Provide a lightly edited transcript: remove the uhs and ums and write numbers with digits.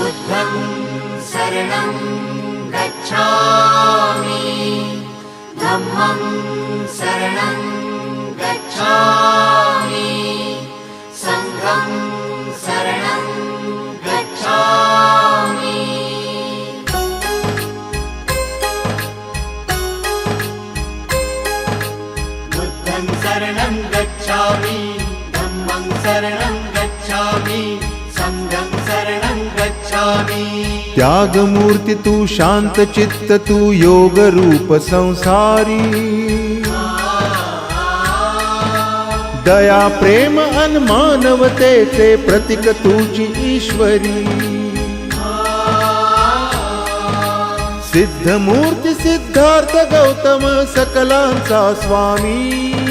बुद्धं शरणं गच्छामि धम्मं शरणं गच्छामि संघं शरणं गच्छामि बुद्धं शरणं गच्छामि धम्मं शरणं गच्छामि संघं शरणं गच्छामि। त्याग मूर्ति तू शांत चित्त तू योग रूप संसारी दया प्रेम अन मानवतेचे प्रतीक तुझी ईश्वरी सिद्ध मूर्ती सिद्धार्थ गौतम सकलांचा स्वामी